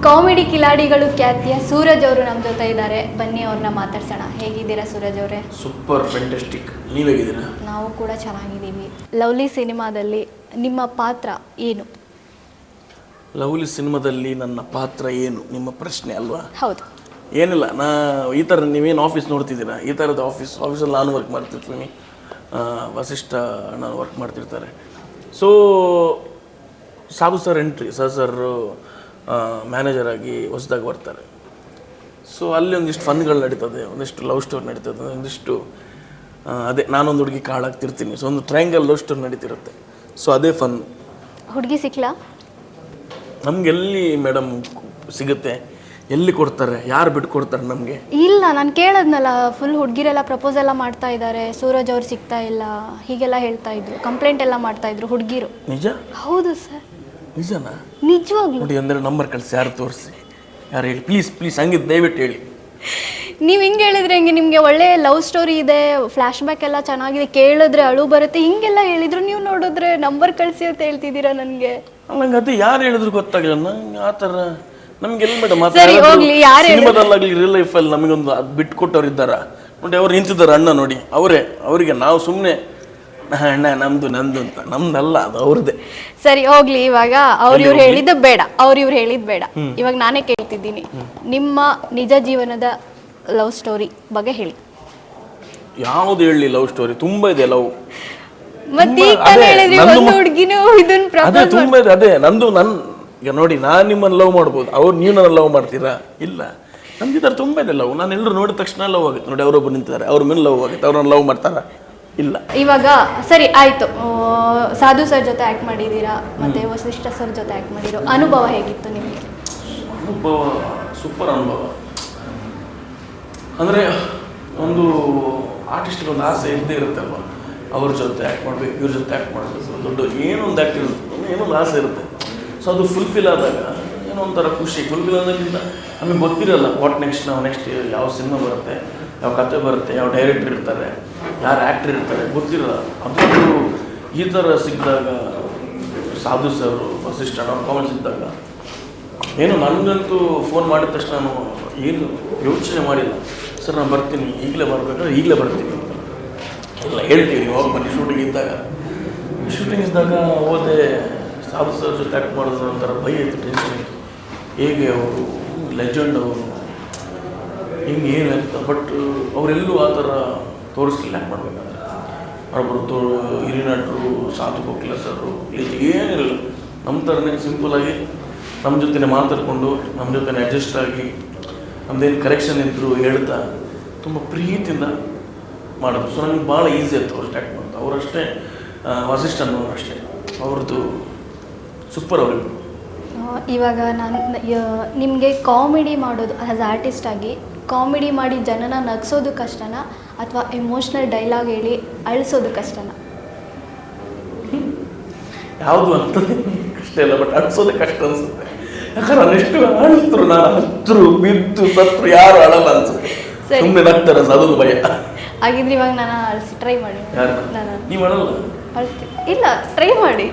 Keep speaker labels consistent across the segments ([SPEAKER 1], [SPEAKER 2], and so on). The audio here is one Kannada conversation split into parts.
[SPEAKER 1] ಕಾಮಿಡಿ ಕಿಲಾಡಿಗಳು ಖ್ಯಾತಿಯ ಸೂರಜ್ ಅವರು ನಮ್ಮ ಜೊತೆ ಇದ್ದಾರೆ. ಬನ್ನಿ ಅವ್ರನ್ನ ಮಾತಾಡ್ಸೋಣ. ಹೇಗಿದ್ದೀರಾ ಸೂರಜ್ ಅವರೇ?
[SPEAKER 2] Super fantastic. ನೀವು ಹೇಗಿದ್ದೀರಾ?
[SPEAKER 1] ನಾವು ಕೂಡ ಚೆನ್ನಾಗಿದ್ದೀವಿ. ಲವ್ಲಿ ಸಿನಿಮಾದಲ್ಲಿ ನಿಮ್ಮ ಪಾತ್ರ ಏನು?
[SPEAKER 2] ಲವ್ಲಿ ಸಿನಿಮಾದಲ್ಲಿ ನನ್ನ ಪಾತ್ರ ಏನು ನಿಮ್ಮ ಪ್ರಶ್ನೆ ಅಲ್ವಾ?
[SPEAKER 1] ಹೌದು.
[SPEAKER 2] ಏನಿಲ್ಲ, ಈ ಥರ ನೀವೇನು ಆಫೀಸ್ ನೋಡ್ತಿದ್ದೀರಾ, ಈ ಥರದ ಆಫೀಸಲ್ಲಿ ನಾನು ವರ್ಕ್ ಮಾಡ್ತಿರ್ತೀನಿ, ವಸಿಷ್ಠ ನಾನು ವರ್ಕ್ ಮಾಡ್ತಿರ್ತಾರೆ. ಸೊ ಸಾಧು ಸರ್ ಎಂಟ್ರಿ, ಸರ್ ಮ್ಯಾನೇಜರ್ ಆಗಿ ಹೊಸದಾಗಿ ಬರ್ತಾರೆ. ಸೊ ಅಲ್ಲಿ ಒಂದಿಷ್ಟು ಫನ್ಗಳು ನಡೀತದೆ, ಒಂದಿಷ್ಟು ಲವ್ ಸ್ಟೋರಿ ನಡೀತದೆ, ಒಂದಿಷ್ಟು ಅದೇ ನಾನೊಂದು ಹುಡುಗಿ ಕಾಳಾಗ್ತಿರ್ತೀನಿ. ಸೊ ಒಂದು ಟ್ರಯಾಂಗಲ್ ಲವ್ ಸ್ಟೋರಿ ನಡೀತಿರುತ್ತೆ. ಸೊ ಅದೇ ಫನ್.
[SPEAKER 1] ಹುಡುಗಿ ಸಿಕ್ಲಾ?
[SPEAKER 2] ನಮ್ಗೆ ಎಲ್ಲಿ ಮೇಡಮ್ ಸಿಗುತ್ತೆ, ಎಲ್ಲಿ ಕೊಡ್ತಾರೆ, ಯಾರು ಬಿಟ್ಟು ಕೊಡ್ತಾರೆ ನಮಗೆ?
[SPEAKER 1] ಇಲ್ಲ, ನಾನು ಕೇಳದ್ನಲ್ಲ, ಫುಲ್ ಹುಡುಗಿರೆಲ್ಲ ಪ್ರಪೋಸ್ ಎಲ್ಲ ಮಾಡ್ತಾ ಇದ್ದಾರೆ, ಸೂರಜ್ ಅವ್ರು ಸಿಗ್ತಾ ಇಲ್ಲ ಹೀಗೆಲ್ಲ ಹೇಳ್ತಾ ಇದ್ರು, ಕಂಪ್ಲೇಂಟ್ ಎಲ್ಲ ಮಾಡ್ತಾ ಇದ್ರು ಹುಡುಗಿರು.
[SPEAKER 2] ನಿಜ?
[SPEAKER 1] ಹೌದು ಸರ್.
[SPEAKER 2] ನಿಜನಾ?
[SPEAKER 1] ನಿಜವಾಗ್ಲೂ.
[SPEAKER 2] ನೋಡಿ, ಅಂದರೆ ನಂಬರ್ ಕಳಿಸಿ, ಯಾರು ತೋರಿಸಿ, ಯಾರು ಹೇಳಿ ಪ್ಲೀಸ್ ಹಂಗಿದ್ದು ದಯವಿಟ್ಟು ಹೇಳಿ.
[SPEAKER 1] ನೀವು ಹಿಂಗೆ ಹೇಳಿದ್ರೆ ಹೆಂಗೆ? ನಿಮಗೆ ಒಳ್ಳೆ ಲವ್ ಸ್ಟೋರಿ ಇದೆ, ಫ್ಲ್ಯಾಶ್ ಬ್ಯಾಕ್ ಎಲ್ಲ ಚೆನ್ನಾಗಿದೆ, ಕೇಳಿದ್ರೆ ಅಳು ಬರುತ್ತೆ, ಹಿಂಗೆಲ್ಲ ಹೇಳಿದ್ರು. ನೀವು ನೋಡಿದ್ರೆ ನಂಬರ್ ಕಳಿಸಿ ಅಂತ ಹೇಳ್ತಿದ್ದೀರಾ ನನಗೆ.
[SPEAKER 2] ನಂಗೆ ಅದು ಯಾರು ಹೇಳಿದ್ರು ಗೊತ್ತಾಗಲ್ಲ ನಂಗೆ. ಆ ಥರ ನಮಗೆಲ್ಲ ಮೇಡಮ್ ಸಿನಿಮಾದಲ್ಲಾಗಲಿ ರಿಯಲ್ ಲೈಫಲ್ಲಿ ನಮಗೊಂದು ಅದು ಬಿಟ್ಟು ಕೊಟ್ಟವ್ರು ಇದ್ದಾರ ನೋಡಿ. ಅವ್ರು ನಿಂತಿದ್ದಾರೆ, ಅಣ್ಣ ನೋಡಿ ಅವರಿಗೆ ನಾವು ಸುಮ್ಮನೆ ಅಣ್ಣ ನಂದು ಅಂತ, ನಮ್ದಲ್ಲ, ಅದು ಅವ್ರದ್ದೇ.
[SPEAKER 1] ಸರಿ ಹೋಗ್ಲಿ. ಇವಾಗ ಇವ್ರು ಹೇಳಿದ್ದು ಬೇಡ, ಇವ್ರು ಹೇಳಿದ್ ಬೇಡ. ಇವಾಗ ನಾನೇ ಕೇಳ್ತಿದ್ದೀನಿ, ನಿಮ್ಮ ನಿಜ ಜೀವನದ ಲವ್ ಸ್ಟೋರಿ ಬಗ್ಗೆ ಹೇಳಿ.
[SPEAKER 2] ಯಾವ್ದು ಹೇಳಿ? ಲವ್ ಸ್ಟೋರಿ ತುಂಬಾ ಇದೆ. ಲವ್
[SPEAKER 1] ಮತ್ತೆ ಹುಡುಗಿನೂ ಇದನ್ನ
[SPEAKER 2] ತುಂಬಾ ಇದೆ. ಅದೇ ನಂದು ಈಗ ನೋಡಿ, ನಾನು ನಿಮ್ಮನ್ನು ಲವ್ ಮಾಡ್ಬೋದು, ನೀವು ನನ್ನ ಲವ್ ಮಾಡ್ತೀರಾ? ಇಲ್ಲ, ನಮ್ದಿದ್ದಾರೆ ತುಂಬಾ ಇದೆ ಲವ್. ನಾನು ಎಲ್ಲರೂ ನೋಡಿದ ತಕ್ಷಣ ಲವ್ ಆಗುತ್ತೆ. ನೋಡಿ, ಅವರೊಬ್ಬರು ನಿಂತಿದ್ದಾರೆ, ಅವ್ರ ಮೇಲೆ ಲವ್ ಆಗುತ್ತೆ, ಅವ್ರನ್ನ ಲವ್ ಮಾಡ್ತಾರ? ಇಲ್ಲ.
[SPEAKER 1] ಇವಾಗ ಸರಿ ಆಯ್ತು, ಸಾಧು ಸರ್ ಜೊತೆ ಆಕ್ಟ್ ಮಾಡಿದ್ದೀರಾ, ಮತ್ತೆ ವಸಿಷ್ಠ ಸರ್ ಜೊತೆ ಆಕ್ಟ್ ಮಾಡಿರೋ ಅನುಭವ ಹೇಗಿತ್ತು ನಿಮಗೆ?
[SPEAKER 2] ಅನುಭವ ಸೂಪರ್ ಅನುಭವ. ಅಂದರೆ ಒಂದು ಆರ್ಟಿಸ್ಟ್ಗೆ ಒಂದು ಆಸೆ ಇದ್ದೇ ಇರುತ್ತಲ್ವ, ಅವ್ರ ಜೊತೆ ಆ್ಯಕ್ಟ್ ಮಾಡಬೇಕು, ಇವ್ರ ಜೊತೆ ಆ್ಯಕ್ಟ್ ಮಾಡಬೇಕು, ದೊಡ್ಡ ಏನೊಂದು ಆ್ಯಕ್ಟ್ ಇರುತ್ತೆ, ಏನೊಂದು ಆಸೆ ಇರುತ್ತೆ. ಸೊ ಅದು ಫುಲ್ಫಿಲ್ ಆದಾಗ ಏನೋ ಒಂಥರ ಖುಷಿ. ಫುಲ್ಫಿಲ್ ಆದಾಗಿಂತ ನಮಗೆ ಗೊತ್ತಿರಲ್ಲ ವಾಟ್ ನೆಕ್ಸ್ಟ್ ಯಾವ ಸಿನಿಮಾ ಬರುತ್ತೆ, ಯಾವ ಕಥೆ ಬರುತ್ತೆ, ಯಾವ ಡೈರೆಕ್ಟರ್ ಇರ್ತಾರೆ, ಯಾರು ಆ್ಯಕ್ಟರ್ ಇರ್ತಾರೆ, ಗೊತ್ತಿರಲ್ಲ. ಅದು ಈ ಥರ ಸಿಕ್ಕಿದಾಗ, ಸಾಧು ಸರ್, ವಸಿಷ್ಠ ಅವ್ರ ಕಾಮೆಂಟ್ ಸಿಕ್ಕಿದಾಗ ಏನು ನನಗಂತೂ ಫೋನ್ ಮಾಡಿದ ತಕ್ಷಣ ನಾನು ಏನು ಯೋಚನೆ ಮಾಡಿಲ್ಲ. ಸರ್ ನಾನು ಬರ್ತೀನಿ, ಈಗಲೇ ಬರಬೇಕಾದ್ರೆ ಈಗಲೇ ಬರ್ತೀನಿ ಎಲ್ಲ ಹೇಳ್ತೀವಿ, ಹೋಗಿ ಬನ್ನಿ. ಶೂಟಿಂಗ್ ಇದ್ದಾಗ ಹೋದೆ, ಸಾಧು ಸರ್ ಜೊತೆ ಆ್ಯಕ್ಟ್ ಮಾಡಿದ್ರೆ ಒಂಥರ ಭಯ ಇತ್ತು, ಟೆನ್ಷನ್ ಇತ್ತು. ಹೇಗೆ ಅವರು ಲೆಜೆಂಡ್, ಅವರು ಹಿಂಗೆ ಏನಾಯ್ತು. ಬಟ್ ಅವರೆಲ್ಲೂ ಆ ಥರ ತೋರಿಸ್ಲಿಲ್ಲ ಆ್ಯಕ್ಟ್ ಮಾಡಬೇಕಾದ್ರೆ. ಅವರೊಬ್ಬರು ಹಿರಿಯ ನಟರು, ಸಾಧು ಕೋಕಿಲ ಸರ್, ಏನಿರಲಿಲ್ಲ, ನಮ್ಮ ಥರನೇ ಸಿಂಪಲಾಗಿ ನಮ್ಮ ಜೊತೆ ಮಾತಾಡಿಕೊಂಡು, ನಮ್ಮ ಜೊತೆ ಅಡ್ಜಸ್ಟ್ ಆಗಿ, ನಮ್ಮದೇನು ಕರೆಕ್ಷನ್ ಇದ್ದರು ಹೇಳ್ತಾ ತುಂಬ ಪ್ರೀತಿಯಿಂದ ಮಾಡೋದು. ಸೊ ನನಗೆ ಭಾಳ ಈಸಿ ಆಯಿತು ಅವ್ರು ಆ್ಯಕ್ಟ್ ಮಾಡೋದು. ಅವರಷ್ಟೇ, ವಸಿಷ್ಠನು ಅಷ್ಟೇ, ಅವ್ರದ್ದು ಸೂಪರ್ ಅವರಿಗೂ.
[SPEAKER 1] ಇವಾಗ ನಾನು ನಿಮಗೆ ಕಾಮಿಡಿ ಮಾಡೋದು ಆ್ಯಸ್ ಆರ್ಟಿಸ್ಟ್ ಆಗಿ, ಕಾಮಿಡಿ ಮಾಡಿ ಜನನ ನಗಿಸೋದು ಕಷ್ಟನಾ ಅಥವಾ ಎಮೋಷ್ನಲ್ ಡೈಲಾಗ್ ಹೇಳಿ ಅಳಿಸೋದು ಕಷ್ಟನಾ?
[SPEAKER 2] ಯಾವುದು ಅಂತ ಕಷ್ಟ ಇಲ್ಲ, ಬಟ್ ಅಳಿಸೋದೇ ಕಷ್ಟ ಅನಿಸುತ್ತೆ. ಯಾಕಂದ್ರೆ ನಾನೆಷ್ಟು ಅಳಿಸ್ತರು, ನಾನು ಹತ್ತರು ಬಿದ್ದು ಸತ್ರು ಯಾರು ಅಳಲ್ಲ ಅನ್ಸುತ್ತೆ, ಸುಮ್ಮನೆ ನಗ್ತಾರೆ, ಅದೊಂದು ಭಯ.
[SPEAKER 1] ಹಾಗಿದ್ರೆ ಇವಾಗ ನಾನು ಅಳಿಸಿ ಟ್ರೈ ಮಾಡಿ.
[SPEAKER 2] ನೀವು ಅಳಲ್ಲ?
[SPEAKER 1] ಇಲ್ಲ, ಟ್ರೈ ಮಾಡಿ.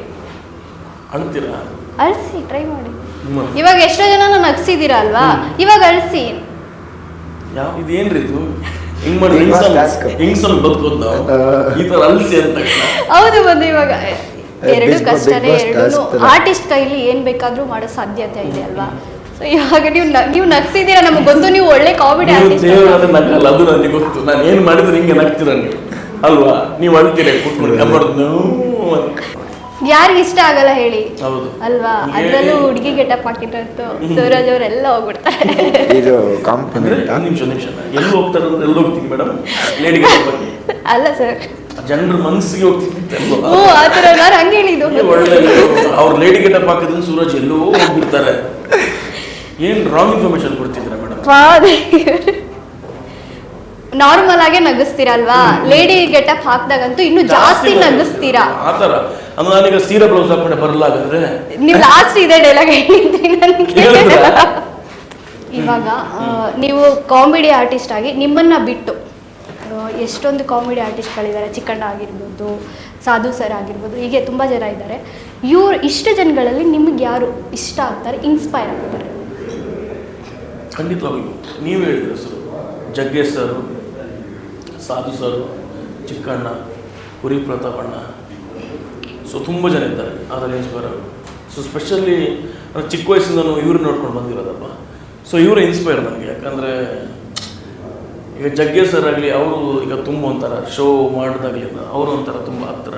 [SPEAKER 2] ಅಳ್ತೀರಾ?
[SPEAKER 1] ಅಳಿಸಿ ಟ್ರೈ ಮಾಡಿ. ಇವಾಗ ಎಷ್ಟೋ ಜನ ನಗ್ಸಿದ್ದೀರಾ ಅಲ್ವಾ, ಇವಾಗ ಅಳಿಸಿ.
[SPEAKER 2] ಇದೇನ್ರಿ ಇದು? ಹಿಂಗ್ ಮಾಡಿ ಹಿಂಗ್ಸಲ್ ಬದುಕೋದು ನಾವು, ಈ ತರ ಅಳಿಸಿ ಅಂತ.
[SPEAKER 1] ಹೌದು, ಬಂದು ಇವಾಗ ಎರಡು ಕಷ್ಟನೇ. ಎರಡು ಆರ್ಟಿಸ್ಟ್ ಕೈಲಿ ಏನ್ ಬೇಕಾದ್ರೂ ಮಾಡೋ ಸಾಧ್ಯತೆ ಇದೆ ಅಲ್ವಾ. ಸೊ ಇವಾಗ ನೀವು ನಗ್ಸಿದ್ದೀರಾ, ನಮ್ಗೆ ಗೊತ್ತು ನೀವು ಒಳ್ಳೆ ಕಾಮಿಡಿ ಆರ್ಟಿಸ್ಟ್.
[SPEAKER 2] ನಗಲ್ಲ, ಅದು ನನಗೆ ಗೊತ್ತು. ನಾನು ಏನ್ ಮಾಡಿದ್ರೆ ಹಿಂಗೆ ನಗ್ತೀರ ನೀವು ಅಲ್ವಾ? ನೀವು ಅಳ್ತೀರ ಕೂತ್ಕೊಂಡು.
[SPEAKER 1] ಯಾರಿಗೆ ಇಷ್ಟ ಆಗಲ್ಲ ಹೇಳಿ
[SPEAKER 2] ಅಲ್ವಾ?
[SPEAKER 1] ಅದ್ರಲ್ಲೂ ಹುಡುಗಿ ಗೆಟಪ್ ಹಾಕಿಟ್ಟು ಸೂರಜ್ ಅವರೆಲ್ಲ ಹೋಗ್ಬಿಡ್ತಾರೆ.
[SPEAKER 3] ಇದು ಕಾಂಪ್ಲಿಮೆಂಟ್.
[SPEAKER 2] ನಿಮಿಷ ಎಲ್ಲಿ ಹೋಗ್ತಾರೆ ಅಂದ್ರೆ ಎಲ್ಲಿ ಹೋಗ್ತೀನಿ ಮೇಡಮ್? ಲೇಡಿ
[SPEAKER 1] ಅಲ್ಲ ಸರ್,
[SPEAKER 2] ಜನರ ಮನಸ್ಸಿಗೆ ಹೋಗ್ತೀನಿ.
[SPEAKER 1] ಆ ಥರ ನಾನು ಹಂಗೆ ಹೇಳಿದ್ದು.
[SPEAKER 2] ಒಳ್ಳೆ ಅವ್ರು ಲೇಡಿ ಗೆಟಪ್ ಹಾಕಿದ್ರೆ ಸೂರಜ್ ಎಲ್ಲೋ ಹೋಗ್ಬಿಡ್ತಾರೆ. ಏನು ರಾಂಗ್ ಇನ್ಫಾರ್ಮೇಶನ್ ಕೊಡ್ತಿದ್ರ ಮೇಡಮ್?
[SPEAKER 1] ನಾರ್ಮಲ್ ಆಗೇ ನಗಿಸ್ತೀರಾ ಅಲ್ವಾ, ಲೇಡಿ ಗೆಟಪ್ ಹಾಕ್ದಾಗಂತೂ ಇನ್ನು ಜಾಸ್ತಿ ನಗಿಸ್ತೀರಾ.
[SPEAKER 2] ಆತರ ಅಂದ್ರೆ ನಾನೀಗ ಸೀರೆ ಬ್ಲೌಸ್ ಹಾಕೊಂಡೆ ಬರಲಾಗಂದ್ರೆ
[SPEAKER 1] ನೀವು ಲಾಸ್ಟ್ ಇದೇ ಡೈಲಾಗ್ ಹೇಳಿದ್ರಿ ನನಗೆ. ಇವಾಗ ನೀವು ಕಾಮಿಡಿ ಆರ್ಟಿಸ್ಟ್ ಆಗಿ ನಿಮ್ಮನ್ನ ಬಿಟ್ಟು ಎಷ್ಟೊಂದು ಕಾಮಿಡಿ ಆರ್ಟಿಸ್ಟ್ಗಳಿದ್ದಾರೆ, ಚಿಕ್ಕಣ್ಣ ಆಗಿರ್ಬೋದು, ಸಾಧು ಸರ್ ಆಗಿರ್ಬೋದು, ಹೀಗೆ ತುಂಬ ಜನ ಇದ್ದಾರೆ. ಇಷ್ಟು ಜನಗಳಲ್ಲಿ ನಿಮಗೆ ಯಾರು ಇಷ್ಟ ಆಗ್ತಾರೆ, ಇನ್ಸ್ಪೈರ್ ಆಗ್ತಾರೆ?
[SPEAKER 2] ಖಂಡಿತವಾಗಿಯೂ ನೀವು ಹೇಳಿದ್ರೆ ಸರ್, ಜಗ್ಗೇಶ್ ಸರ್, ಸಾಧು ಸರ್, ಚಿಕ್ಕಣ್ಣ, ಕುರಿ ಪ್ರತಾಪಣ್ಣ, ಸೊ ತುಂಬ ಜನ ಇದ್ದಾರೆ ಅದರಲ್ಲಿ ಇನ್ಸ್ಪೈರ್ ಆಗೋದು. ಸೊ ಸ್ಪೆಷಲಿ ನಾನು ಚಿಕ್ಕ ವಯಸ್ಸಿಂದನೂ ಇವ್ರು ನೋಡ್ಕೊಂಡು ಬಂದಿರೋದಪ್ಪ. ಸೊ ಇವರೇ ಇನ್ಸ್ಪೈರ್ ನನಗೆ. ಯಾಕಂದರೆ ಈಗ ಜಗ್ಗೇಶ್ ಸರ್ ಆಗಲಿ, ಅವರು ಈಗ ತುಂಬ ಒಂಥರ ಶೋ ಮಾಡಿದಾಗಲಿಂದ ಅವರು ಒಂಥರ ತುಂಬ ಹತ್ತಿರ,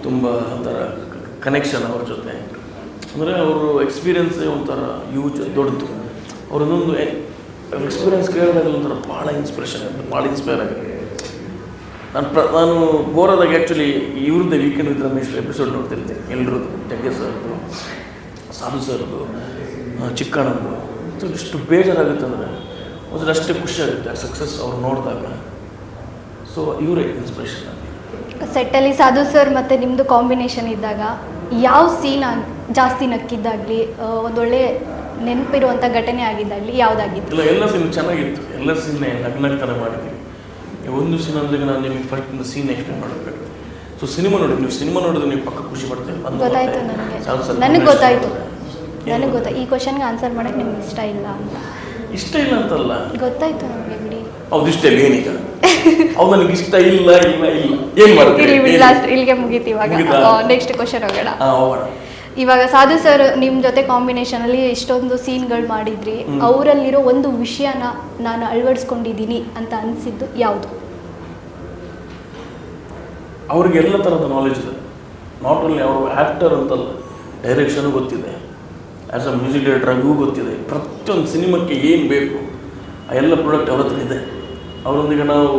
[SPEAKER 2] ತುಂಬ ಒಂಥರ ಕನೆಕ್ಷನ್ ಅವ್ರ ಜೊತೆ. ಅಂದರೆ ಅವರು ಎಕ್ಸ್ಪೀರಿಯನ್ಸೇ ಒಂಥರ ಯೂಜ್ ದೊಡ್ಡದು. ಅವ್ರದ್ದೊಂದು ಎಕ್ಸ್ಪೀರಿಯನ್ಸ್ ಕೇಳಿದಾಗ ಒಂಥರ ಭಾಳ ಇನ್ಸ್ಪಿರೇಷನ್ ಆಗುತ್ತೆ, ಭಾಳ ಇನ್ಸ್ಪೈರ್ ಆಗುತ್ತೆ. ನಾನು ಬೋರಾದಾಗ ಆ್ಯಕ್ಚುಲಿ ಇವ್ರದ್ದೇ ವೀಕೆಂಡ್ ವಿತ್ ರಮೇಶ್ ಎಪಿಸೋಡ್ ನೋಡ್ತಿರ್ತೀನಿ. ಎಲ್ಲರದ್ದು, ಜಗ್ಗೇಶ್ ಸರ್ದು, ಸಾಧು ಸರ್ದು, ಚಿಕ್ಕಣ್ಣಂದು. ಸೊ ಇಷ್ಟು ಬೇಜಾರಾಗುತ್ತೆ ಅಂದರೆ ಒಂಥರ ಅಷ್ಟೇ ಖುಷಿ ಆಗುತ್ತೆ ಆ ಸಕ್ಸಸ್ ಅವ್ರು ನೋಡಿದಾಗ. ಸೊ ಇವರೇ ಇನ್ಸ್ಪಿರೇಷನ್ ಆಗಿ.
[SPEAKER 1] ಸೆಟ್ಟಲ್ಲಿ ಸಾಧು ಸರ್ ಮತ್ತು ನಿಮ್ಮದು ಕಾಂಬಿನೇಷನ್ ಇದ್ದಾಗ ಯಾವ ಸೀನ್ ಜಾಸ್ತಿ ನಕ್ಕಿದ್ದಾಗಲಿ, ಒಂದೊಳ್ಳೆ ನೆನಪಿರುವಂಥ ಘಟನೆ ಆಗಿದ್ದಾಗಲಿ ಯಾವುದಾಗಿತ್ತು?
[SPEAKER 2] ಇಲ್ಲ, ಎಲ್ಲ ಸೀನ್ ಚೆನ್ನಾಗಿತ್ತು. ಎಲ್ಲ ಸೀನ್ನೇ ನಗ್ನಗ್ತಾನೆ ಮಾಡಿದ್ವಿ. ಒಂದು ಸೀನ್ ಅಂದ್ರೆ ನಾನು ನಿಮಗೆ ಫಸ್ಟ್ ಸೀನ್ ಎಕ್ಸ್ಪ್ಲೇನ್ ಮಾಡಬೇಕು. ಸೊ ಸಿನಿಮಾ ನೋಡಿ, ನೀವು ಸಿನಿಮಾ ನೋಡಿದ್ರೆ ನೀವು ಪಕ್ಕ ಖುಷಿ ಪಡ್ತೇವೆ.
[SPEAKER 1] ಗೊತ್ತಾಯ್ತು ನನಗೆ ಗೊತ್ತಾಯ್ತು. ಈ ಕ್ವಶನ್ಗೆ ಆನ್ಸರ್ ಮಾಡೋಕ್ಕೆ ನಿಮ್ಗೆ ಇಷ್ಟ ಇಲ್ಲ ಅಂತ.
[SPEAKER 2] ಇಷ್ಟ ಇಲ್ಲ ಅಂತಲ್ಲ,
[SPEAKER 1] ಗೊತ್ತಾಯ್ತು ನನಗೆ ಬಿಡಿ.
[SPEAKER 2] ಹೌದು, ಇಷ್ಟ ಇಲ್ಲ ಏನೀಗ? ಹೌದು, ನನಗೆ ಇಷ್ಟ ಇಲ್ಲ ಇಲ್ಲ ಇಲ್ಲ ಏನು ಮಾಡ್ತೀವಿ?
[SPEAKER 1] ಲಾಸ್ಟ್ ಇಲ್ಲಿಗೆ ಮುಗೀತು. ಇವಾಗ ನೆಕ್ಸ್ಟ್ ಕ್ವಶನ್ ಹೋಗೋಣ.
[SPEAKER 2] ಹೋಗೋಣ.
[SPEAKER 1] ಇವಾಗ ಸಾಧು ಸರ್ ನಿಮ್ಮ ಜೊತೆ ಕಾಂಬಿನೇಷನಲ್ಲಿ ಇಷ್ಟೊಂದು ಸೀನ್ಗಳು ಮಾಡಿದ್ರಿ, ಅವರಲ್ಲಿರೋ ಒಂದು ವಿಷಯನ ನಾನು ಅಳವಡಿಸ್ಕೊಂಡಿದ್ದೀನಿ ಅಂತ ಅನಿಸಿದ್ದು ಯಾವುದು?
[SPEAKER 2] ಅವ್ರಿಗೆ ಎಲ್ಲ ಥರದ ನಾಲೆಜ್ ಇದೆ. ನಾಟ್ ಓನ್ಲಿ ಅವರು ಆ್ಯಕ್ಟರ್ ಅಂತಲ್ಲ, ಡೈರೆಕ್ಷನು ಗೊತ್ತಿದೆ, ಆ್ಯಸ್ ಅ ಮ್ಯೂಸಿಕ್ ಡೈರೆಕ್ಟರ್ಗೂ ಗೊತ್ತಿದೆ. ಪ್ರತಿಯೊಂದು ಸಿನಿಮಾಕ್ಕೆ ಏನು ಬೇಕು ಆ ಎಲ್ಲ ಪ್ರಾಡಕ್ಟ್ ಅವ್ರ ಹತ್ರ ಇದೆ. ಅವರೊಂದಿಗೆ ನಾವು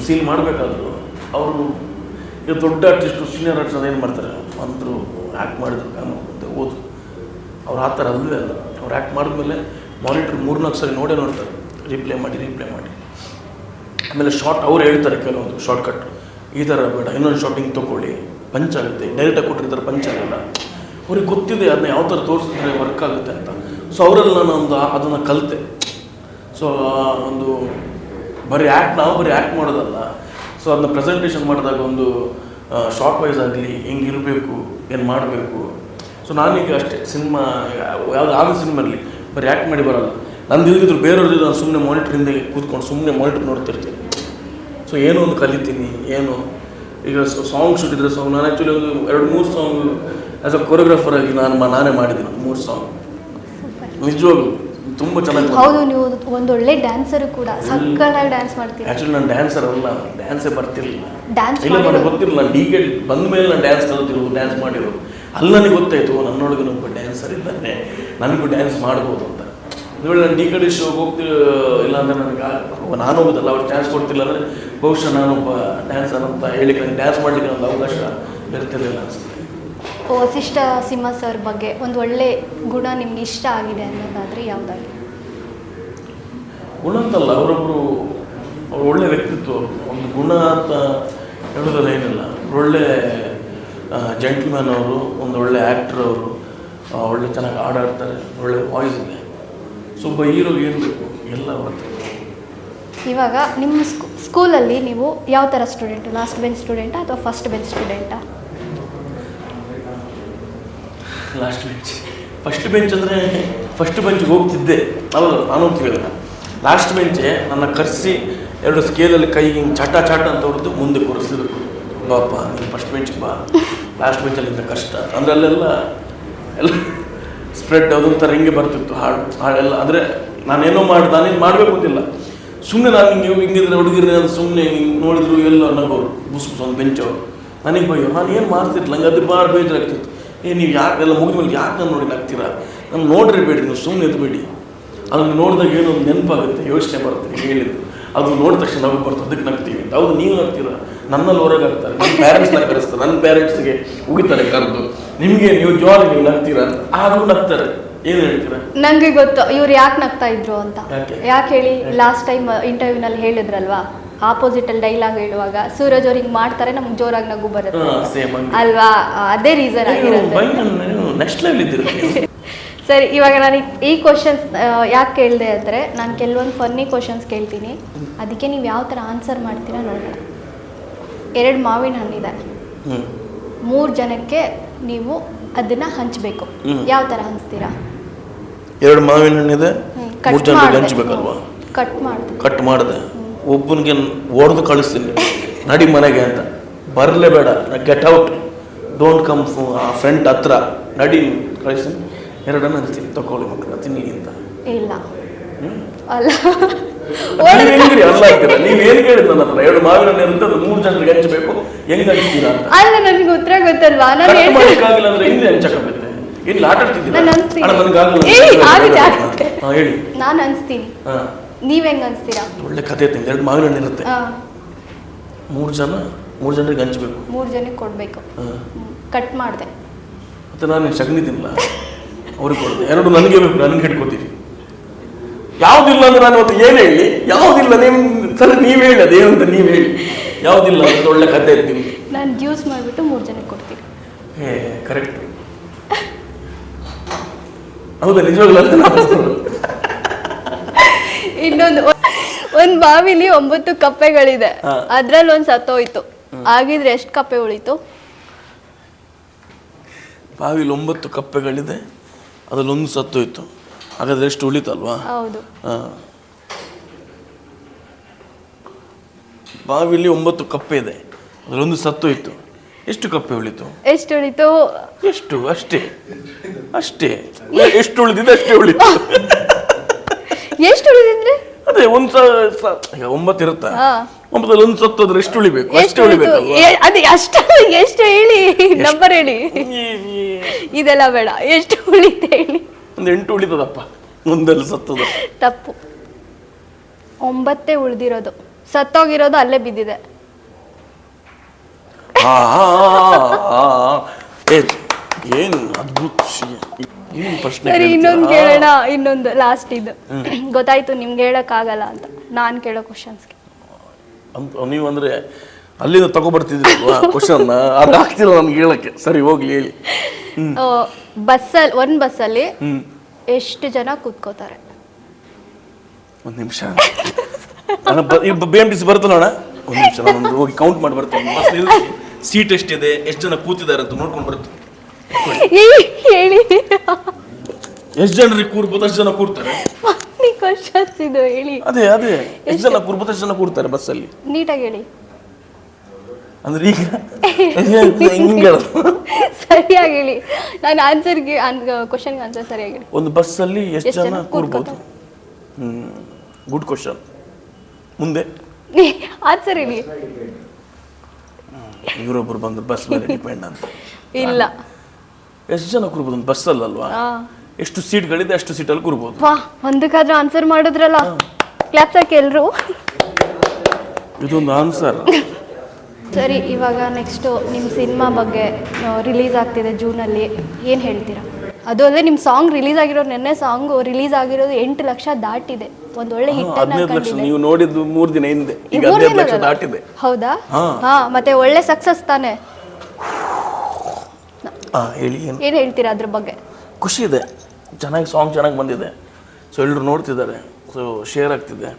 [SPEAKER 2] ಸೀನ್ ಮಾಡಬೇಕಾದ್ರು ಅವರು ಈಗ ದೊಡ್ಡ ಆರ್ಟಿಸ್ಟು, ಸೀನಿಯರ್ ಆರ್ಟಿಸ್ಟ್ ಅದೇನು ಮಾಡ್ತಾರೆ, ಅಂತರು ಆ್ಯಕ್ಟ್ ಮಾಡಿದ್ರು ಅಂತ ಓದು. ಅವ್ರು ಆ ಥರ ಅಲ್ಲವೇ ಅಲ್ಲ. ಅವ್ರು ಆ್ಯಕ್ಟ್ ಮಾಡಿದ್ಮೇಲೆ ಮಾನಿಟ್ರ್ 3-4 ಸರಿ ನೋಡ್ತಾರೆ, ರಿಪ್ಲೈ ಮಾಡಿ. ಆಮೇಲೆ ಶಾರ್ಟ್ ಅವ್ರು ಹೇಳ್ತಾರೆ, ಕೆಲವೊಂದು ಶಾರ್ಟ್ ಕಟ್ ಈ ಥರ ಬೇಡ, ಇನ್ನೊಂದು ಶಾರ್ಟಿಂಗ್ ತೊಗೊಳ್ಳಿ, ಪಂಚ್ ಆಗುತ್ತೆ. ಡೈರೆಕ್ಟಾಗಿ ಕೊಟ್ಟಿರ್ತಾರೆ, ಪಂಚ್ ಆಗಲ್ಲ. ಅವ್ರಿಗೆ ಗೊತ್ತಿದೆ ಅದನ್ನ ಯಾವ ಥರ ತೋರಿಸಿದ್ರೆ ವರ್ಕ್ ಆಗುತ್ತೆ ಅಂತ. ಸೊ ಅವರೆಲ್ಲ ನಾನು ಅದನ್ನು ಕಲಿತೆ. ಸೊ ಒಂದು ಬರೀ ಆ್ಯಕ್ಟ್ ಮಾಡೋದಲ್ಲ, ಸೊ ಅದನ್ನ ಪ್ರೆಸೆಂಟೇಷನ್ ಮಾಡಿದಾಗ ಒಂದು ಶಾರ್ಟ್ ವೈಸ್ ಆಗಲಿ ಹೆಂಗಿರಬೇಕು, ಏನು ಮಾಡಬೇಕು. ಸೊ ನಾನೀಗ ಅಷ್ಟೇ ಸಿನಿಮಾ ಯಾವುದು ಆದ ಸಿನಿಮಾಲ್ಲಿ ಬರೀ ಆ್ಯಕ್ಟ್ ಮಾಡಿ ಬರೋಲ್ಲ. ನಂದು ಇಲ್ದಿದ್ರು ಬೇರೆಯವ್ರದ್ದು ನಾನು ಸುಮ್ಮನೆ ಮಾನಿಟ್ರ್ ಹಿಂದೆ ಕೂತ್ಕೊಂಡು ಸುಮ್ಮನೆ ಮಾನಿಟ್ರ್ ನೋಡ್ತಿರ್ತೀನಿ. ಸೊ ಏನೋ ಒಂದು ಕಲಿತೀನಿ. ಏನು ಈಗ ಸಾಂಗ್ ಶೂಟ್ ಇದ್ರೆ ಸಾಂಗ್, ನಾನು ಆ್ಯಕ್ಚುಲಿ ಒಂದು 2-3 ಸಾಂಗ್ ಆ್ಯಸ್ ಅ ಕೊರಿಯೋಗ್ರಾಫರ್ ಆಗಿ ನಾನೇ ಮಾಡಿದ್ದೀನಿ. 3 ಸಾಂಗ್ ನಿಜವಾಗ್ಲೂ ತುಂಬ ಚೆನ್ನಾಗಿ.
[SPEAKER 1] ಹೌದು, ನೀವು ಒಂದೊಳ್ಳೆ ಡ್ಯಾನ್ಸರು ಕೂಡ, ಸಕ್ಕತ್ತಾಗಿ ಡ್ಯಾನ್ಸ್ ಮಾಡ್ತೀವಿ.
[SPEAKER 2] ಆ್ಯಕ್ಚುಲಿ ನಾನು ಡ್ಯಾನ್ಸರ್ ಅಲ್ಲ, ಡ್ಯಾನ್ಸೇ ಬರ್ತಿರಲಿಲ್ಲ.
[SPEAKER 1] ಡ್ಯಾನ್ಸ್
[SPEAKER 2] ಇಲ್ಲ, ನನಗೆ ಗೊತ್ತಿರಲಿಲ್ಲ. ನಾನು ಡಿ ಕೆ ಬಂದ ಮೇಲೆ ನಾನು ಡ್ಯಾನ್ಸ್ ಕಲಿತಿರೋದು, ಡ್ಯಾನ್ಸ್ ಮಾಡಿರೋದು. ಅಲ್ಲಿ ನನಗೆ ಗೊತ್ತಾಯಿತು ನನ್ನೊಳಗೆ ಒಬ್ಬ ಡ್ಯಾನ್ಸರ್ ಇದ್ದಾನೆ, ನನಗೂ ಡ್ಯಾನ್ಸ್ ಮಾಡ್ಬೋದು ಅಂತ. ಒಂದು ವೇಳೆ ನಾನು ಡಿ ಕೆ ಡಿ ಶೋಗೆ ಹೋಗ್ತೀವಿ ಇಲ್ಲ ಅಂದರೆ ನನಗೆ ನಾನು ಹೋಗೋದಲ್ಲ, ಅವ್ರು ಡ್ಯಾನ್ಸ್ ಕೊಡ್ತಿಲ್ಲ ಅಂದರೆ ಬಹುಶಃ ನಾನೊಬ್ಬ ಡ್ಯಾನ್ಸರ್ ಅಂತ ಹೇಳಿ ನನಗೆ ಡ್ಯಾನ್ಸ್ ಮಾಡಲಿಕ್ಕೆ ಒಂದು ಅವಕಾಶ ಇರ್ತಿರಲಿಲ್ಲ ಅನಿಸುತ್ತೆ.
[SPEAKER 1] ವಸಿಷ್ಠ ಸಿಂಹ ಸರ್ ಬಗ್ಗೆ ಒಂದು ಒಳ್ಳೆ ಗುಣ ನಿಮ್ಗೆ ಇಷ್ಟ ಆಗಿದೆ ಅನ್ನೋದಾದರೆ ಯಾವುದಾಗಿ?
[SPEAKER 2] ಗುಣ ಅಂತಲ್ಲ, ಅವರೊಬ್ಬರು ಒಳ್ಳೆ ವ್ಯಕ್ತಿತ್ವ. ಒಂದು ಗುಣ ಅಂತ ಹೇಳೋದ್ರಲ್ಲಿ ಏನಿಲ್ಲ. ಒಳ್ಳೆ ಜೆಂಟ್ಲ್ಮ್ಯಾನ್ ಅವರು, ಒಂದು ಒಳ್ಳೆ ಆ್ಯಕ್ಟರ್ ಅವರು, ಒಳ್ಳೆ ಚೆನ್ನಾಗಿ ಆಡ್ತಾರೆ, ಒಳ್ಳೆ ವಾಯ್ಸ್ ಇದೆ. ಸೊ ಒಬ್ಬ ಹೀರೋಗೆ ಏನು ಬೇಕು ಎಲ್ಲ ಬರುತ್ತೆ.
[SPEAKER 1] ಇವಾಗ ನಿಮ್ಮ ಸ್ಕೂಲಲ್ಲಿ ನೀವು ಯಾವ ಥರ ಸ್ಟೂಡೆಂಟು? ಲಾಸ್ಟ್ ಬೆಂಚ್ ಸ್ಟೂಡೆಂಟಾ ಅಥವಾ ಫಸ್ಟ್ ಬೆಂಚ್ ಸ್ಟೂಡೆಂಟಾ?
[SPEAKER 2] Last bench. ಫಸ್ಟ್ ಬೆಂಚ್ ಅಂದರೆ ಫಸ್ಟ್ ಬೆಂಚ್ಗೆ ಹೋಗ್ತಿದ್ದೆ ಅಲ್ಲ, ನಾನು ಹೋಗ್ತಿಲ್ಲ. ಲಾಸ್ಟ್ ಬೆಂಚೆ ನನ್ನ ಕರೆಸಿ 2 ಸ್ಕೇಲಲ್ಲಿ ಕೈಗೆ ಹಿಂಗೆ ಚಾಟ ಅಂತ ಹೊಡೆದು ಮುಂದೆ ಕೂರಿಸಿದ್ರು. ಬಾಪ ನೀನು ಫಸ್ಟ್ ಬೆಂಚ್ಗೆ ಬಾ, ಲಾಸ್ಟ್ ಬೆಂಚಲ್ಲಿಂದ ಕಷ್ಟ ಅಂದರೆ ಅಲ್ಲೆಲ್ಲ ಸ್ಪ್ರೆಡ್ ಅದೊಂಥರ ಹಿಂಗೆ ಬರ್ತಿತ್ತು ಹಾಡೆಲ್ಲ. ಅಂದರೆ ನಾನೇನೋ ನಾನೇನು ಮಾಡಬೇಕು ಅಂತಿಲ್ಲ, ಸುಮ್ಮನೆ ನಾನು ಹಿಂಗಿದ್ರೆ ಹುಡುಗಿರೇ ಅದು ಸುಮ್ಮನೆ ಹಿಂಗೆ ನೋಡಿದ್ರು ಎಲ್ಲ ನಗೋರು ಬುಸ್ ಒಂದು ಬೆಂಚವರು. ನನಗೆ ಬಯ್ಯೋ, ನಾನು ಏನು ಮಾಡ್ತಿರ್ಲಿಲ್ಲ, ನಂಗೆ ಅದು ಭಾಳ ಬೇಜಾರಾಗ್ತಿತ್ತು. ನೀವು ಯಾಕೆಲ್ಲ ಮುಗಿದ ಮೇಲೆ ಯಾಕೆ ನಾನು ನೋಡಿ ನಗ್ತೀರಾ? ನಾನು ನೋಡ್ರಿ ಬೇಡಿ, ನೀವು ಸುಮ್ಮನೆ ಎದ್ಬೇಡಿ. ಅದನ್ನು ನೋಡಿದಾಗ ಏನೋ ಒಂದು ನೆನಪಾಗುತ್ತೆ, ಯೋಚನೆ ಬರುತ್ತೆ. ನೀವು ಹೇಳಿದ್ರು ಅದು ನೋಡಿದ ತಕ್ಷಣ ನಗು ಬರ್ತದೆ, ಅದಕ್ಕೆ ನಗ್ತೀವಿ ಅಂತ. ಹೌದು, ನೀವು ನಗ್ತೀರ, ನನ್ನಲ್ಲಿ ಹೊರಗೆ ಆಗ್ತಾರೆ, ನನ್ನ ಪ್ಯಾರೆಂಟ್ಸ್ನ ಕರೆಸ್ತಾರೆ, ನನ್ನ ಪ್ಯಾರೆಂಟ್ಸ್ಗೆ ಉಗಿತಾರೆ ಕರೆದು, ನಿಮಗೆ ನೀವು ಜೋರಾಗಿ ನೀವು ನಗ್ತೀರಾ ಅಂತ. ಆದರೂ ನಗ್ತಾರೆ. ಏನು ಹೇಳ್ತೀರಾ?
[SPEAKER 1] ನನಗೆ ಗೊತ್ತು ಇವ್ರು ಯಾಕೆ ನಗ್ತಾ ಇದ್ರು ಅಂತ. ಯಾಕೆ ಹೇಳಿ? ಲಾಸ್ಟ್ ಟೈಮ್ ಇಂಟರ್ವ್ಯೂನಲ್ಲಿ ಹೇಳಿದ್ರಲ್ವಾ, ಆಪೋಸಿಟಲ್ಲಿ ಡೈಲಾಗ್ ಹೇಳುವಾಗ ಸೂರಜ್ ಅವ್ರು ಹಿಂಗೆ ಮಾಡ್ತಾರೆ, ನಮ್ಗೆ ಜೋರಾಗಿ ನಗು ಬರುತ್ತೆ ಅಲ್ವಾ? ಅದೇ ರೀಸನ್ ಆಗಿರುತ್ತೆ.
[SPEAKER 2] ನೆಕ್ಸ್ಟ್ ಲೆವೆಲ್ ಇದ್ದೀರಿ.
[SPEAKER 1] ಸರಿ, ಇವಾಗ ನಾನು ಈ ಕ್ವಶನ್ಸ್ ಯಾಕೆ ಕೇಳಿದೆ ಅಂದರೆ, ನಾನು ಕೆಲವೊಂದು ಫನ್ನಿ ಕ್ವಶನ್ಸ್ ಕೇಳ್ತೀನಿ, ಅದಕ್ಕೆ ನೀವು ಯಾವ ಥರ ಆನ್ಸರ್ ಮಾಡ್ತೀರಾ ನೋಡೋಣ. 2 ಮಾವಿನ ಹಣ್ಣಿದೆ, 3 ಜನಕ್ಕೆ ನೀವು ಅದನ್ನು ಹಂಚಬೇಕು, ಯಾವ ಥರ ಹಂಚ್ತೀರಾ?
[SPEAKER 2] 2 ಮಾವಿನ ಹಣ್ಣಿದೆ, 3 ಜನರಿಗೆ ಹಂಚ್ಬೇಕಲ್ವಾ? ಕಟ್ ಮಾಡಿದೆ. ಒಬ್ಬನಿಗೆ ಹೊಡೆದು ಕಳಿಸ್ತೀನಿ, ನಡಿ ಮನೆಗೆ ಅಂತ. ಬರಲೇಬೇಡ, get out, don't come friend ಹತ್ರ, ನಡಿ ಕಳಿಸ್ತೀನಿ. 2 ಹಂಚ್ತೀನಿ, ತಗೊಳ್ಳಿ ಮಕ್ಕಳ ತಿನ್ನಿ ಅಂತ.
[SPEAKER 1] ಇಲ್ಲ ಅಲ್ಲ
[SPEAKER 2] ನೀವೇನು ಕೇಳಿದ್ ನನ್ನ ಹತ್ರ? 2 ಮಾವಿನ ಹಣ್ಣು ಇರುತ್ತೆ, ಅದು 3 ಜನರಿಗೆ ಹಂಚಬೇಕು, ಹೆಂಗ್ ಹಂಚ್ತೀರಾ ಅಂತ.
[SPEAKER 1] ಅಲ್ಲ, ನನಗೆ ಉತ್ತರ ಗೊತ್ತಲ್ವಾ? ನಾನು
[SPEAKER 2] ಮಾಡಿಕ್ಕಾಗಿಲ್ಲ ಅಂದ್ರೆ ಹಿಂದೆ ಹಂಚಕಬೇಕು. ಇಲ್ಲಿ ಆಟ ಆಡ್ತಿದ್ದೀನಿ. ಹೇಳಿ.
[SPEAKER 1] ನಾನು ಅನ್ಸ್ತೀನಿ, ನೀವ್ ಹೆಂಗ್ ಅನ್ಸ್ತೀರಾ?
[SPEAKER 2] ಒಳ್ಳೆ ಕಥೆ ಐತಿ. 2 ಮಾವಿನ ಹಣ್ಣು ಇರುತ್ತೆ, 3 ಜನರಿಗೆ ಹಂಚ್ಬೇಕು,
[SPEAKER 1] 3 ಜನಕ್ಕೆ ಕೊಡ್ಬೇಕು. ಕಟ್ ಮಾಡಿದೆ
[SPEAKER 2] ಮತ್ತೆ ನಾನು ಸಗಣಿ ತಿನ್ನಲ್ಲ, ಅವ್ರಿಗೆ ಕೊಡ್ದೆ. 2 ನನಗೆ ಬೇಕು, ನನಗೆ ಹಿಡ್ಕೋತೀರಿ. ಯಾವುದಿಲ್ಲ ಅಂದ್ರೆ ನಾನು ಅವತ್ತು ಏನು ಹೇಳಿ? ಯಾವುದಿಲ್ಲ ಸರ್, ನೀವು ಹೇಳಿ, ಅದೇನಂತ ನೀವು ಹೇಳಿ. ಯಾವುದಿಲ್ಲ ಅಂದ್ರೆ ಒಳ್ಳೆ ಕಥೆ ಇರ್ತೀನಿ.
[SPEAKER 1] ನಾನು ಜ್ಯೂಸ್ ಮಾಡಿಬಿಟ್ಟು 3 ಜನಕ್ಕೆ ಕೊಡ್ತೀನಿ.
[SPEAKER 2] ಕರೆಕ್ಟ್. ಹೌದಾ? ನಿಜವಾಗ್ಲೂ.
[SPEAKER 1] ಇನ್ನೊಂದು, ಒಂದ್ ಬಾವಿಲಿ 9 ಕಪ್ಪೆಗಳಿದೆ, ಅದ್ರಲ್ಲಿ ಒಂದ್ ಸತ್ತೋಯ್ತು. ಆಗಿದ್ರೆ ಎಷ್ಟು ಕಪ್ಪೆ ಉಳಿತು?
[SPEAKER 2] ಬಾವಿಲಿ 9 ಕಪ್ಪೆಗಳಿದೆ, ಅದ್ರಲ್ಲಿ 1 ಸತ್ತೋಯ್ತು. ಹಾಗಾದ್ರೆ ಎಷ್ಟು ಉಳಿತಲ್ವಾ?
[SPEAKER 1] ಹೌದು.
[SPEAKER 2] ಬಾವಿಲಿ 9 ಕಪ್ಪೆ ಇದೆ, ಅದ್ರಲ್ಲಿ 1 ಸತ್ತೋಯ್ತು. ಎಷ್ಟು ಕಪ್ಪೆ ಉಳಿತು?
[SPEAKER 1] ಎಷ್ಟು ಉಳಿತು?
[SPEAKER 2] ಎಷ್ಟು? ಅಷ್ಟೇ. ಎಷ್ಟು ಉಳಿದಿದೆ ಅಷ್ಟೇ ಉಳಿತು.
[SPEAKER 1] ಎಷ್ಟು ಉಳಿದಿದ್ರೆ
[SPEAKER 2] ಅದೇ 9 ಇರುತ್ತಾ? 9ರಲ್ಲಿ 1 ಸತ್ತೋದ್ರೆ ಎಷ್ಟು ಉಳಿಬೇಕು? ಅಷ್ಟೇ ಉಳಿಬೇಕು.
[SPEAKER 1] ಅದೇ ಎಷ್ಟು ಹೇಳಿ, ನಂಬರ್ ಹೇಳಿ. ಇದೆಲ್ಲ ಬೇಡ, ಎಷ್ಟು ಉಳಿತ ಹೇಳಿ.
[SPEAKER 2] 8 ಉಳಿತದಪ್ಪ, 1ರಲ್ಲಿ ಸತ್ತದ.
[SPEAKER 1] ತಪ್ಪು. 9 ಉಳಿದಿರೋದು, ಸತ್ತೋಗಿರೋದು ಅಲ್ಲೇ ಬಿದ್ದಿದೆ.
[SPEAKER 2] ಏನು ಅದ್ಭುತ ಪ್ರಶ್ನೆ.
[SPEAKER 1] ಸರಿ, ಇನ್ನೊಂದು ಕೇಳೋಣ. ಇನ್ನೊಂದು ಲಾಸ್ಟ್ ಇದು. ಗೊತ್ತಾಯ್ತು ನಿಮ್ಗೆ ಹೇಳಕ್ ಆಗಲ್ಲ ಅಂತ, ನಾನ್ ಕೇಳೋ ಕ್ವಶನ್ಸ್ಗೆ
[SPEAKER 2] ನೀವು ಅಂದ್ರೆ ಅಲ್ಲಿಂದ ತಗೊಬರ್ತಿದ್ರಿ ಕ್ವಶನ್, ಅದು ಆಗ್ತಿಲ್ಲ ನಮ್ಗೆ ಹೇಳಕ್ಕೆ. ಸರಿ, ಹೋಗ್ಲಿ, ಹೇಳಿ.
[SPEAKER 1] ಒಂದ್ ಬಸ್ಸಲ್ಲಿ ಎಷ್ಟು ಜನ ಕೂತ್ಕೋತಾರೆ?
[SPEAKER 2] 1 ನಿಮಿಷ. BMTC ಬರುತ್ತಲ್ಲ ಅಣ್ಣ, 1 ನಿಮಿಷ, ನಾನು ಹೋಗಿ ಕೌಂಟ್ ಮಾಡಿ ಬರ್ತೇನೆ. ಸೀಟ್ ಎಷ್ಟಿದೆ, ಎಷ್ಟು ಜನ ಕೂತಿದ್ದಾರೆ ಅಂತ ನೋಡ್ಕೊಂಡು ಬರ್ತೀನಿ.
[SPEAKER 1] ಹೇಳಿ,
[SPEAKER 2] ಎಷ್ಟು ಜನರಿಗೆ ಕೂರ್ಬೋದು ಅಷ್ಟು ಜನ ಕೂರ್ತಾರೆ.
[SPEAKER 1] ಇದು ಹೇಳಿ.
[SPEAKER 2] ಅದೇ ಎಷ್ಟು ಜನ ಕೂರ್ಬೋದು ಅಷ್ಟು ಜನ ಕೂರ್ತಾರೆ ಬಸ್ಸಲ್ಲಿ.
[SPEAKER 1] ನೀಟಾಗಿ ಹೇಳಿ.
[SPEAKER 2] ಅಂದ್ರೆ ಈಗ ಹಿಂಗೆ
[SPEAKER 1] ಸರಿಯಾಗಿ ಹೇಳಿ. ನಾನು ಆನ್ಸರ್ಗೆ ಕ್ವಶನ್ಗೆ ಆನ್ಸರ್ ಸರಿಯಾಗಿ ಹೇಳಿ.
[SPEAKER 2] ಒಂದು ಬಸ್ಸಲ್ಲಿ ಎಷ್ಟು ಜನ ಕೂರ್ಬೋದು? Good question. ಮುಂದೆ
[SPEAKER 1] ಆನ್ಸರ್ ಹೇಳಿ.
[SPEAKER 2] ಇವರೊಬ್ಬರು ಬಂದು ಬಸ್ ಮೇಲೆ ಡಿಪೆಂಡ್ ಅಂತ
[SPEAKER 1] ಇಲ್ಲ.
[SPEAKER 2] ಎಷ್ಟು ಜನ ಕೂರ್ಬೋದು ಒಂದು ಬಸ್ಸಲ್ಲಲ್ವಾ? ಎಷ್ಟು ಸೀಟ್ಗಳಿದೆ ಅಷ್ಟು ಸೀಟಲ್ಲಿ ಕೂರ್ಬೋದು.
[SPEAKER 1] ಒಂದಕ್ಕಾದ್ರೂ ಆನ್ಸರ್ ಮಾಡಿದ್ರಲ್ಲ, ಕ್ಲಾಪ್ಸ್ ಹಾಕಿ ಎಲ್ರು.
[SPEAKER 2] ಇದೊಂದು ಆನ್ಸರ್.
[SPEAKER 1] ಸರಿ, ಇವಾಗ ನೆಕ್ಸ್ಟ್ ನಿಮ್ಮ ಸಿನಿಮಾ ಬಗ್ಗೆ. ರಿಲೀಸ್ ಆಗ್ತಿದೆ ಜೂನಲ್ಲಿ, ಏನು ಹೇಳ್ತೀರಾ? ಅದು ಅಲ್ಲದೆ ನಿಮ್ಮ ಸಾಂಗ್ ರಿಲೀಸ್ ಆಗಿರೋ, ನೆನ್ನೆ ಸಾಂಗ್ ರಿಲೀಸ್ ಆಗಿರೋದು 8 ಲಕ್ಷ ದಾಟಿದೆ. ಒಂದು ಒಳ್ಳೆ ಹಿಟ್.
[SPEAKER 2] 15 ಲಕ್ಷ ನೀವು ನೋಡಿದ್ದು 3 ದಿನ ಹಿಂದೆ, ಈಗ 15 ಲಕ್ಷ ದಾಟಿದೆ.
[SPEAKER 1] ಹೌದಾ? ಮತ್ತೆ ಒಳ್ಳೆ ಸಕ್ಸಸ್ ತಾನೆ.
[SPEAKER 2] ಹೇಳಿ,
[SPEAKER 1] ಏನು ಹೇಳ್ತೀರಾ ಅದ್ರ ಬಗ್ಗೆ?
[SPEAKER 2] ಖುಷಿ ಇದೆ, ಸಾಂಗ್ ಚೆನ್ನಾಗಿ ಬಂದಿದೆ. ಸೊ ಎಲ್ಲರೂ ನೋಡ್ತಿದ್ದಾರೆ, ಸೊ ಶೇರ್ ಆಗ್ತಿದೆ,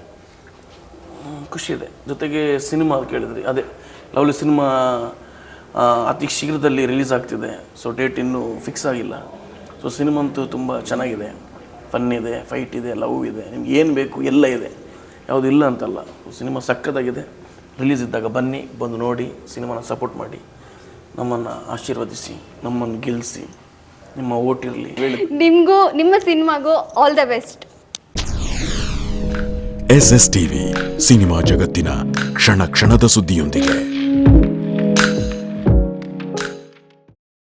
[SPEAKER 2] ಖುಷಿ ಇದೆ. ಜೊತೆಗೆ ಸಿನಿಮಾ ಕೇಳಿದ್ರಿ, ಅದೇ ಲವ್ಲಿ ಸಿನಿಮಾ ಅತಿ ಶೀಘ್ರದಲ್ಲಿ ರಿಲೀಸ್ ಆಗ್ತಿದೆ. ಸೊ ಡೇಟ್ ಇನ್ನೂ ಫಿಕ್ಸ್ ಆಗಿಲ್ಲ. ಸೊ ಸಿನಿಮಾ ಅಂತೂ ತುಂಬ ಚೆನ್ನಾಗಿದೆ, ಫನ್ ಇದೆ, ಫೈಟ್ ಇದೆ, ಲವ್ ಇದೆ, ನಿಮ್ಗೆ ಏನು ಬೇಕು ಎಲ್ಲ ಇದೆ, ಯಾವುದು ಇಲ್ಲ ಅಂತಲ್ಲ. ಸಿನಿಮಾ ಸಕ್ಕತ್ತಾಗಿದೆ. ರಿಲೀಸ್ ಇದ್ದಾಗ ಬನ್ನಿ, ಬಂದು ನೋಡಿ, ಸಿನಿಮಾನ ಸಪೋರ್ಟ್ ಮಾಡಿ, ನಮ್ಮನ್ನು ಆಶೀರ್ವದಿಸಿ, ನಮ್ಮನ್ನು ಗೆಲ್ಲಿಸಿ, ನಿಮ್ಮ ಓಟ್ ಇರಲಿ.
[SPEAKER 1] ನಿಮಗೂ ನಿಮ್ಮ ಸಿನಿಮಾಗೂ all the best.
[SPEAKER 4] SS TV cinema ಜಗತ್ತಿನ ಕ್ಷಣ ಕ್ಷಣದ ಸುದ್ದಿಯೊಂದಿಗೆ.